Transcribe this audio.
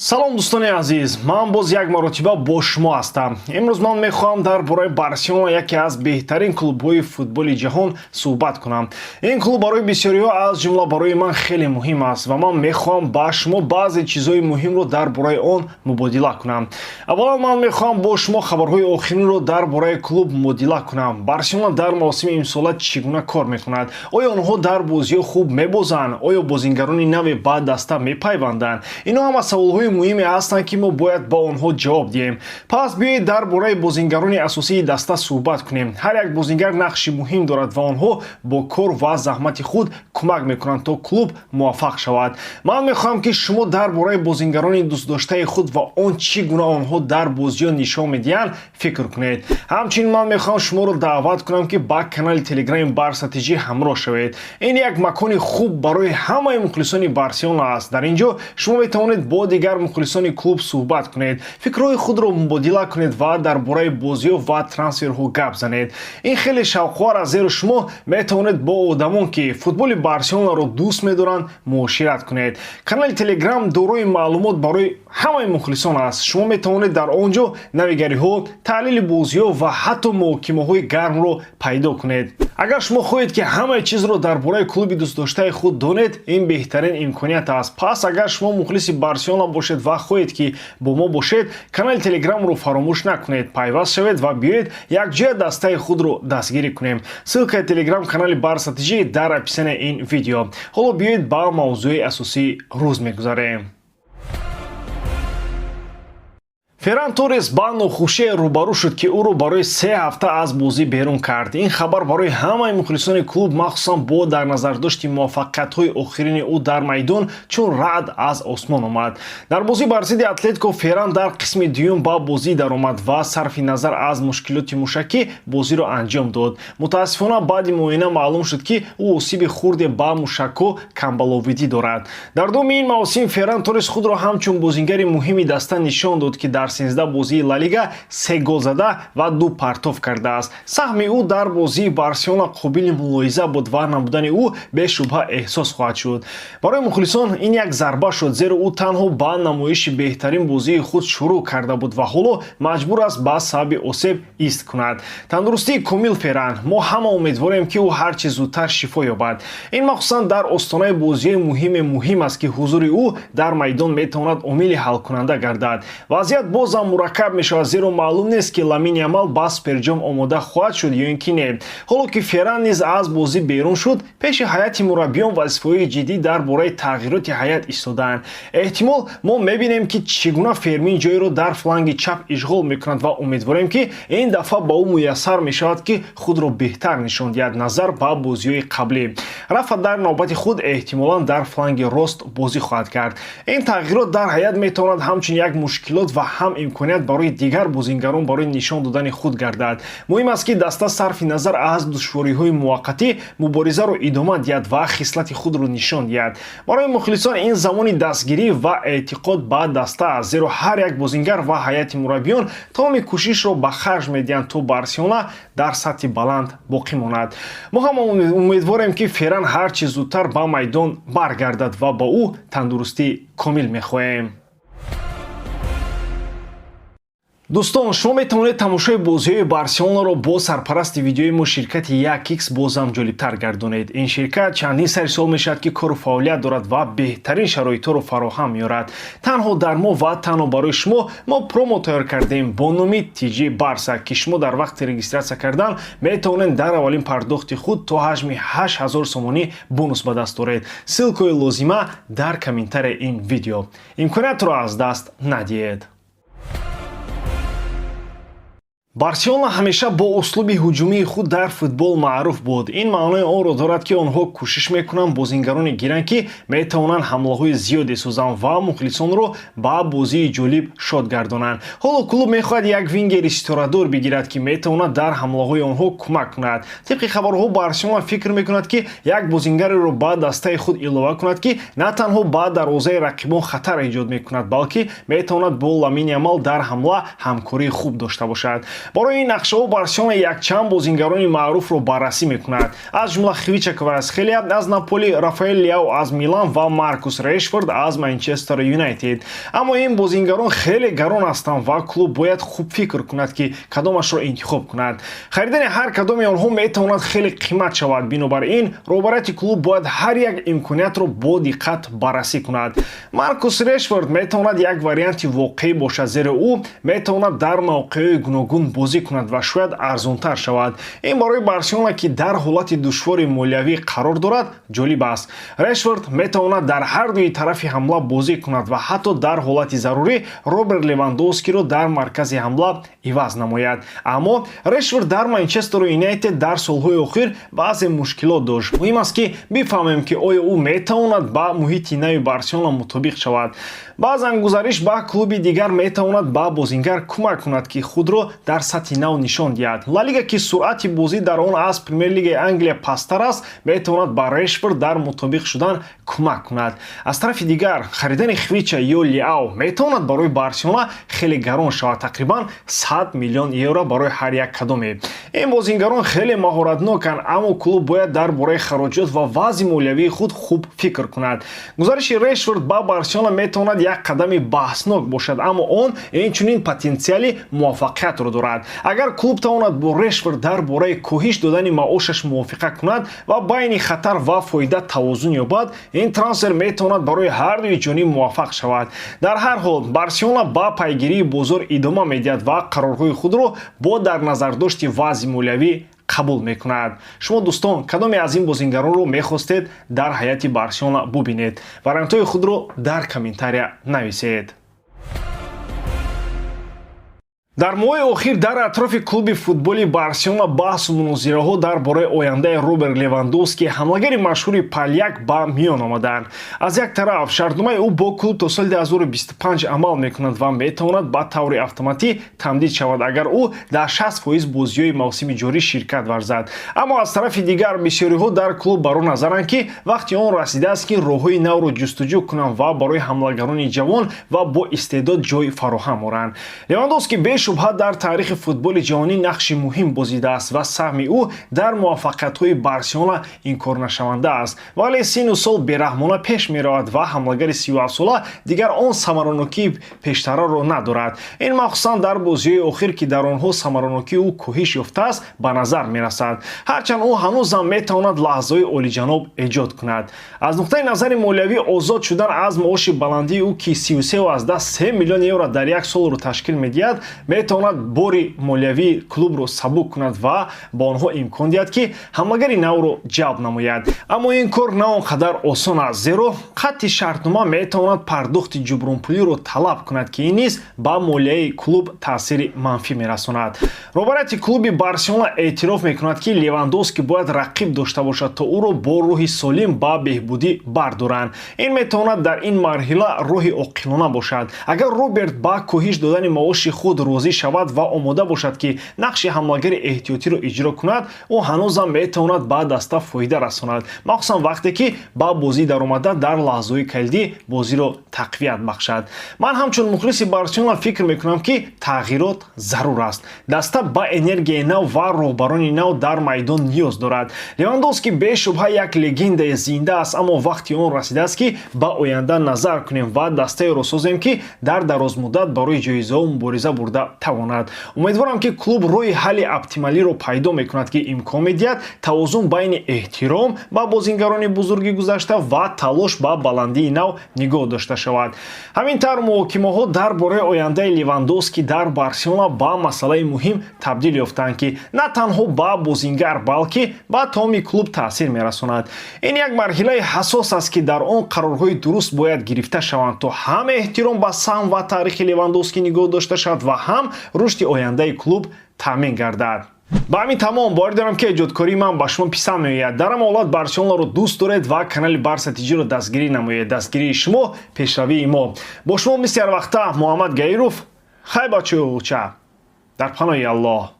салом дӯстони азиз, ман боз як маротиба бо шумо ҳастам. имрӯз ман мехоҳам дар бораи Барселона, яке аз беҳтарин клубҳои футболи ҷаҳон суҳбат кунам. Ин клуб барои бисёриҳо аз ҷумла барои ман хеле муҳим аст ва ман мехоҳам ба шумо баъзе чизҳои муҳимро дар бораи он мубодила кунам. аввалан ман мехоҳам бо шумо хабарҳои охиринро дар бораи клуб мубодила кунам. Барселона дар мавсими имсола чӣ гуна кор мекунад? Оё онҳо дар бозиҳо хуб мебозанд? Оё бозингарони наве ба даста мепайванданд? Ино ҳама саволҳои муҳиме ҳастанд ки мо бояд ба онҳо ҷавоб диҳем. Пас биёед дар бораи бозингарони асосии даста суҳбат кунем. Ҳар як бозингар нақши муҳим дорад ва онҳо бо кор ва заҳмати худ кӯмак мекунанд то клуб муваффақ шавад. Ман мехоҳам ки шумо дар бораи бозингарони дӯстдоштаи худ ва он чӣ гуна онҳо дар бозиҳо нишон медиҳанд фикр кунед. ҳамчунин ман мехоҳам шуморо даъват кунам ки ба канали телеграми БАРСА ТЖ ҳамроҳ шавед. Ин як макони хуб барои ҳамаи мухлисони Барселона аст. Дар ин ҷо шумо метавонед бо дигар мухлисони клуб суҳбат кунед, фикрҳои худро мубодила кунед ва дар бораи бозиҳо ва трансферҳо гап занед. Ин хеле шавқовар аст, зеро шумо метавонед бо одамон ки футболи Барселонаро дӯст медоранд муошират кунед. Канали телеграм дорои маълумот барои ҳамаи мухлисон аст. Шумо метавонед дар он ҷо навигариҳо, таҳлили бозиҳо ва ҳатто муҳокимаҳои гармро пайдо кунед. агар шумо хоҳед ки ҳамаи чизро дар бораи клуби дӯстдоштаи худ донед, ин беҳтарин имконият аст. Пас агар шумо мухлиси Барселона бошед ва хоҳед ки бо мо бошед, канали телеграмро фаромӯш накунед, пайваст шавед ва биёед якҷоя дастаи худро дастгирӣ кунем. ссилкаи телеграм канали БАРСА ТЖ дар описаниеи ин видео. ҳоло биёед ба мавзӯи асосии рӯз мегузарем. Ферран Торес ба нохушие рӯбарӯ шуд ки ӯро барои 3 ҳафта аз бозӣ берун кард. Ин хабар барои ҳамаи мухлисони клуб, махсусан бо дар назардошти муваффақиятҳои охирини ӯ дар майдон чун раъд аз осмон омад. Дар бозӣ бар зидди Атлетико Ферран дар қисми дуюм ба бозӣ даромад ва сарфи назар аз мушкилоти мушакӣ бозиро анҷом дод. мутаассифона баъди муоина маълум шуд ки ӯ осиби хурде ба мушакҳо камбаловидӣ дорад. дар доми ин мавсим Ферран Торес худро ҳамчун бозингари муҳими даста нишон дод ки дар 13 бозии Ла Лига 3 гол зада ва 2 партов кардааст. Саҳми ӯ дар бозии Барселона қобили мулоҳиза буд ва намудани ӯ бешубҳа эҳсос хоҳад шуд. барои мухлисон ин як зарба шуд, зеро ӯ танҳо ба намоиши беҳтарин бозии худ шурӯъ карда буд ва ҳоло маҷбур аст ба сабаби осеб ист кунад. тандурустии комил Ферран, мо ҳама умедворем ки ӯ ҳарчи зудтар шифо ёбад. ин махсусан дар остонаи бозиҳои муҳим аст ки ҳузури ӯ дар майдон метавонад омили ҳалкунанда гардад. вазъият бозам мураккаб мешавад, зеро маълум нест ки Ламин Ямал ба суперҷом омода хоҳад шуд ё ин ки не. ҳоло ки Ферран низ аз бозӣ берун шуд, пеши ҳайати мураббиён вазифаҳои ҷиддӣ дар бораи тағйироти ҳайат истодаанд. эҳтимол мо мебинем ки чӣ гуна Фермин ҷойро дар фланги чап ишғол мекунад ва умедворем ки ин дафъа ба ӯ муяссар мешавад ки худро беҳтар нишон диҳад назар ба бозиҳои қаблӣ. Рафа дар навбати худ эҳтимолан дар фланги рост бозӣ хоҳад кард. ин тағйирот дар ҳайат метавонад ҳамчун як мушкилот ва ҳам имконият барои дигар бозингарон барои нишон додани худ гардад. муҳим аст ки даста сарфи назар аз душвориҳои муваққатӣ муборизаро идома диҳад ва хислати худро нишон диҳад. барои мухлисон ин замони дастгирӣ ва эътиқод ба даста аст, зеро ҳар як бозингар ва ҳайати мураббиён тамоми кӯшишро ба харҷ медиҳанд то Барселона дар сатҳи баланд боқӣ монад. мо ҳама умедворем ки Ферран ҳарчи зудтар ба майдон баргардад ва ба ӯ тандурустӣ комил мехоҳем. дӯстон, шумо метавонед тамошои бозиҳои Барселонаро бо сарпарасти видеои мо ширкати 1x бозам ҷолибтар гардонед. ин ширкат чандин сари сол мешавад ки кору фаъолият дорад ва беҳтарин шароитҳоро фароҳам меорад. танҳо дар мо ва танҳо барои шумо мо промо тайёр кардем бо номи TG БАРСА ки шумо дар вақти регистратсия кардан метавонед дар аввалин пардохти худ то ҳаҷми 8000 сомонӣ бонус ба даст оред. ссилкаи лозима дар комментарияи ин видео. имкониятро аз даст надиҳед. Барселона ҳамеша бо услуби ҳуҷумии худ дар футбол маъруф буд. ин маънои онро дорад ки онҳо кӯшиш мекунанд бозингароне гиранд ки метавонанд ҳамлаҳои зиёде созанд ва мухлисонро ба бозии ҷолиб шод гардонанд. ҳоло клуб мехоҳад як вингери ситорадор бигирад ки метавонад дар ҳамлаҳои онҳо кӯмак кунад. тибқи хабарҳо Барселона фикр мекунад ки як бозингареро ба дастаи худ илова кунад ки на танҳо ба дарвозаи рақибон хатар эҷод мекунад, балки метавонад бо Ламин Ямал дар ҳамла ҳамкории хуб дошта бошад. барои ин нақшаҳо Барселона якчанд бозингарони маъруфро баррасӣ мекунад. Аз ҷумла Хвича Кварацхелия аз Наполи, Рафаэл Леау аз Милан ва Маркус Рэшфорд аз Манчестер Юнайтед. аммо ин бозингарон хеле гарон ҳастанд ва клуб бояд хуб фикр кунад ки кадомашро интихоб кунад. харидани ҳар кадоми онҳо метавонад хеле қимат шавад. бинобар ин роҳбарияти клуб бояд ҳар як имкониятро бо диққат баррасӣ кунад. Маркус Рэшфорд метавонад як варианти воқеӣ бошад, зеро ӯ метавонад дар мавқеъҳои гуногун бозӣ кунад ва шояд арзонтар шавад. ин барои Барселона ки дар ҳолати душвори молиявӣ қарор дорад ҷолиб аст. Рэшфорд метавонад дар ҳар дуи тарафи ҳамла бозӣ кунад ва ҳатто дар ҳолати зарурӣ Роберт Левандовскиро дар маркази ҳамла иваз намояд. аммо Рэшфорд дар Манчестер Юнайтед дар солҳои охир баъзе мушкилот дошт. муҳим аст ки бифаҳмем ки оё ӯ метавонад ба муҳити нави Барселона мутобиқ шавад. баъзан гузариш ба клуби дигар метавонад ба бозингар кӯмак кунад ки худро дар сатҳи нав нишон диҳад. ла лига ки суръати бозӣ дар он аз премер-лигаи Англия пасттар аст, метавонад ба Рэшфорд дар мутобиқ шудан кӯмак кунад. аз тарафи дигар харидани Хвича ё Леау метавонад барои Барселона хеле гарон шавад, тақрибан 100 миллион евро барои ҳар як кадоме. ин бозингарон хеле маҳоратноканд, аммо клуб бояд дар бораи хароҷот ва вазъи молиявии худ хуб фикр кунад. гузариши Рэшфорд ба Барселона метавонад як қадами баҳснок бошад, аммо он инчунин потенсиали муваффақиятро дорад. агар клуб тавонад бо Рэшфорд дар бораи коҳиш додани маошаш мувофиқа кунад ва байни хатар ва фоида тавозун ёбад, ин трансфер метавонад барои ҳар дуи ҷониб муваффақ шавад. дар ҳар ҳол Барселона ба пайгирии бозор идома медиҳад ва қарорҳои худро бо дар назардошти вазъи молиявӣ қабул мекунад. шумо дӯстон кадоме аз ин бозингаронро мехостед дар ҳайати Барселона бубинед? вариантҳои худро дар комментария нависед. дар моҳи охир дар атрофи клуби футболи Барселона баҳсу мунозираҳо дар бораи ояндаи Роберт Левандовски, ҳамлагари машҳури Пальяк ба миён омаданд. аз як тараф шартномаи ӯ бо клуб то соли 2025 амал мекунад ва метавонад ба таври автоматӣ тамдид шавад, агар ӯ дар 60% бозиҳои мавсими ҷорӣ ширкат варзад. аммо аз тарафи дигар бисёриҳо дар клуб бар он назаранд ки вақти он расидааст ки роҳҳои навро ҷустуҷӯ кунанд ва барои ҳамлагарони ҷавон ва бо истеъдод ҷой фароҳам оранд. Левандовски бешубҳа дар таърихи футболи ҷаҳонӣ нақши муҳим бозидааст ва саҳми ӯ дар муваффақиятҳои Барселона инкорнашаванда аст, вале сину сол бераҳмона пеш меравад ва ҳамлагари 37 сола дигар он самаронокии пештараро надорад. ин махсусан дар бозиҳои охир ки дар онҳо самаронокии ӯ коҳиш ёфтааст ба назар мерасад, ҳарчанд ӯ ҳанӯзам метавонад лаҳзаҳои олиҷаноб эҷод кунад. аз нуқтаи назари молиявӣ озод шудан аз маоши баландии ӯ ки 33,3 миллион евро дар як солро ташкил медиҳад, метавонад бори молиявии клубро сабук кунад ва ба онҳо имкон диҳад ки ҳамлагари навро ҷалб намояд. аммо ин кор на он қадар осон аст, зеро хатти шартнома метавонад пардохти ҷубрунпулиро талаб кунад ки ин низ ба молияи клуб таъсири манфӣ мерасонад. роҳбарияти клуби Барселона эътироф мекунад ки Левандовски бояд рақиб дошта бошад то ӯро бо рӯҳи солим ба беҳбудӣ бардоранд. ин метавонад дар ин марҳила роҳи оқилона бошад. агар Роберт ба коҳиш додани маоши худ розӣ шавад ва омода бошад ки нақши ҳамлагари эҳтиётиро иҷро кунад, ӯ ҳанӯзам метавонад ба даста фоида расонад, махсусан вақте ки ба бозӣ даромада дар лаҳзаҳои калидӣ бозиро тақвият бахшад. ман ҳамчун мухлиси Барселона фикр мекунам ки тағйирот зарур аст. даста ба энергияи нав ва роҳбарони нав дар майдон ниёз дорад. Левандовски бешубҳа як легендаи зинда аст, аммо вақти он расидааст ки ба оянда назар кунем ва дастаеро созем ки дар дарозмуддат барои ҷоизаҳо мубориза бурда тавонад. умедворам ки клуб роҳи ҳалли оптималиро пайдо мекунад ки имкон медиҳад тавозун байни эҳтиром ба бозингарони бузурги гузашта ва талош ба баландии нав нигоҳ дошта шавад. ҳамин тавр муҳокимаҳо дар бораи ояндаи Левандовски дар Барселона ба масъалаи муҳим табдил ёфтанд ки на танҳо ба бозингар, балки ба тамоми клуб таъсир мерасонад. ин як марҳилаи ҳассос аст ки дар он қарорҳои дуруст бояд гирифта шаванд то ҳам эҳтиром ба саҳм ва таърихи Левандовски нигоҳ дошта шавад ва ҳам рушди ояндаи клуб таъмин гардад. ба ҳамин тамом бовар дорам ки эҷодкории ман ба шумо писанд меояд. дар ҳамон ҳолат Барселонаро дӯст доред ва канали БАРСА ТВ-ро дастгирӣ намоед. дастгирии шумо пешравии мо. бо шумо мисли ҳар вақта Муҳаммад Гаиров. хай бачаҳо, дар паноҳи Аллоҳ.